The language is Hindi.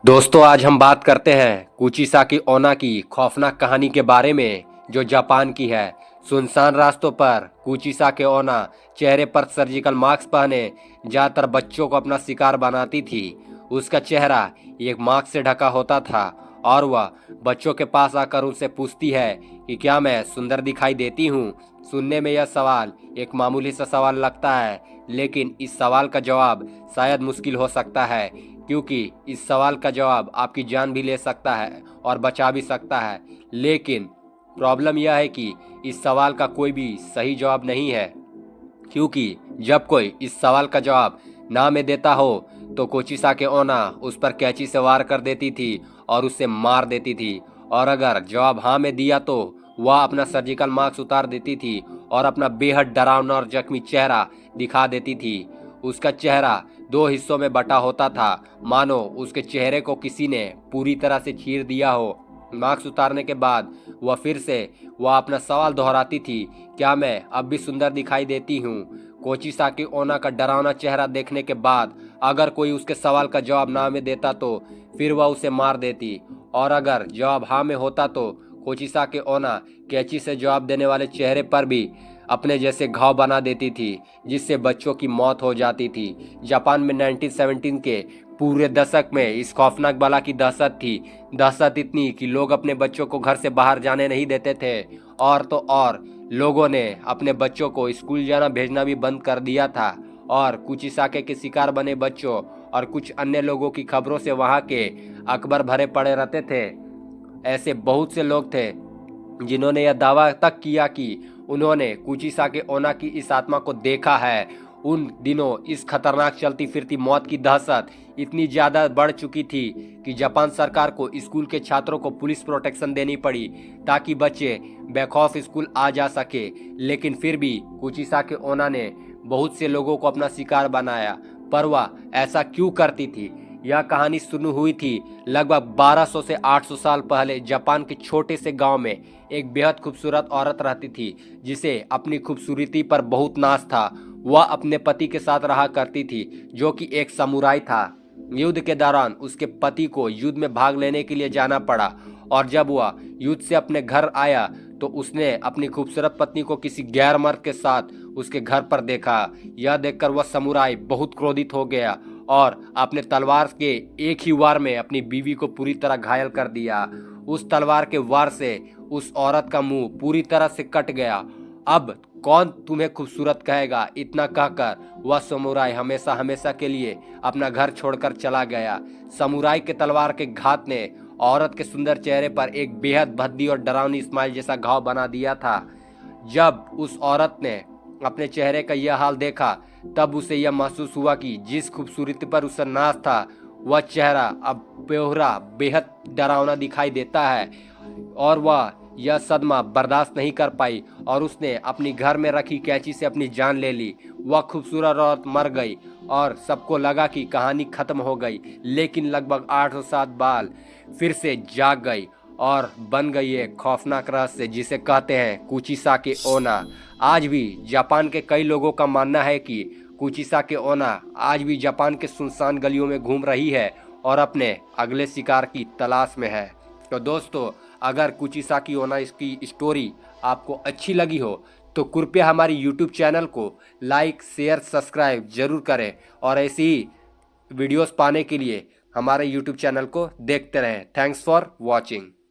दोस्तों आज हम बात करते हैं कुचिसाकी ओना की खौफनाक कहानी के बारे में जो जापान की है। सुनसान रास्तों पर कुचिसाकी ओना चेहरे पर सर्जिकल मास्क पहने ज्यादातर बच्चों को अपना शिकार बनाती थी। उसका चेहरा एक मास्क से ढका होता था और वह बच्चों के पास आकर उनसे पूछती है कि क्या मैं सुंदर दिखाई देती हूँ। सुनने में यह सवाल एक मामूली सा सवाल लगता है, लेकिन इस सवाल का जवाब शायद मुश्किल हो सकता है, क्योंकि इस सवाल का जवाब आपकी जान भी ले सकता है और बचा भी सकता है। लेकिन प्रॉब्लम यह है कि इस सवाल का कोई भी सही जवाब नहीं है, क्योंकि जब कोई इस सवाल का जवाब ना में देता हो तो कोचिसाके ओना उस पर कैंची से वार कर देती थी और उससे मार देती थी, और अगर जवाब हाँ में दिया तो वह अपना सर्जिकल मास्क उतार देती थी और अपना बेहद डरावना और जख्मी चेहरा दिखा देती थी। उसका चेहरा दो हिस्सों में बटा होता था, मानो उसके चेहरे को किसी ने पूरी तरह से चीर दिया हो। मास्क उतारने के बाद वह अपना सवाल दोहराती थी, क्या मैं अब भी सुंदर दिखाई देती हूँ। कोचिसाकी ओना का डरावना चेहरा देखने के बाद अगर कोई उसके सवाल का जवाब ना में देता तो फिर वह उसे मार देती, और अगर जवाब हाँ में होता तो कोचिसाकी ओना कैंची से जवाब देने वाले चेहरे पर भी अपने जैसे घाव बना देती थी, जिससे बच्चों की मौत हो जाती थी। जापान में 1917 के पूरे दशक में इस खौफनाक बला की दहशत थी। दहशत इतनी कि लोग अपने बच्चों को घर से बाहर जाने नहीं देते थे, और तो और लोगों ने अपने बच्चों को स्कूल जाना भेजना भी बंद कर दिया था। और कुचिसाके के शिकार बने बच्चों और कुछ अन्य लोगों की खबरों से वहां के अखबार भरे पड़े रहते थे। ऐसे बहुत से लोग थे जिन्होंने यह दावा तक किया कि उन्होंने कुचिसाके ओना की इस आत्मा को देखा है। उन दिनों इस खतरनाक चलती फिरती मौत की दहशत इतनी ज्यादा बढ़ चुकी थी कि जापान सरकार को स्कूल के छात्रों को पुलिस प्रोटेक्शन देनी पड़ी ताकि बच्चे बेखौफ स्कूल आ जा सके। लेकिन फिर भी कुचिसाके ओना ने बहुत से लोगों को अपना शिकार बनाया। पर वह ऐसा क्यों करती थी? यह कहानी शुरू हुई थी लगभग 1200 से 800 साल पहले। जापान के छोटे से गांव में एक बेहद खूबसूरत औरत रहती थी जिसे अपनी खूबसूरती पर बहुत नाज था। वह अपने पति के साथ रहा करती थी, जो कि एक समुराई था। युद्ध के दौरान उसके पति को युद्ध में भाग लेने के लिए जाना पड़ा, और जब वह युद्ध से अपने घर आया तो उसने अपनी खूबसूरत पत्नी को किसी गैर मर्द के साथ उसके घर पर देखा। यह देखकर वह समुराई बहुत क्रोधित हो गया और अपने तलवार के एक ही वार में अपनी बीवी को पूरी तरह घायल कर दिया। उस तलवार के वार से उस औरत का मुंह पूरी तरह से कट गया। अब कौन तुम्हें खूबसूरत कहेगा? इतना कहकर वह समुराई हमेशा हमेशा के लिए अपना घर छोड़कर चला गया। समुराई के तलवार के घात ने औरत के सुंदर चेहरे पर एक बेहद भद्दी और डरावनी स्माइल जैसा घाव बना दिया था। जब उस औरत ने अपने चेहरे का यह हाल देखा तब उसे यह महसूस हुआ कि जिस खूबसूरती पर उसका नाज था वह चेहरा अब बेहुरा बेहद डरावना दिखाई देता है, और वह यह सदमा बर्दाश्त नहीं कर पाई और उसने अपनी घर में रखी कैंची से अपनी जान ले ली। वह खूबसूरत औरत मर गई और सबको लगा कि कहानी खत्म हो गई, लेकिन लगभग 800 साल बाद फिर से जाग गई और बन गई एक खौफनाक रहस्य जिसे कहते हैं कुचिसाके ओना। आज भी जापान के कई लोगों का मानना है कि कुचिसाके ओना आज भी जापान के सुनसान गलियों में घूम रही है और अपने अगले शिकार की तलाश में है। तो दोस्तों, अगर कुचिसाकी ओना इसकी स्टोरी आपको अच्छी लगी हो तो कृपया हमारी यूट्यूब चैनल को लाइक शेयर सब्सक्राइब जरूर करें, और ऐसी ही वीडियोस पाने के लिए हमारे यूट्यूब चैनल को देखते रहें। Thanks for watching.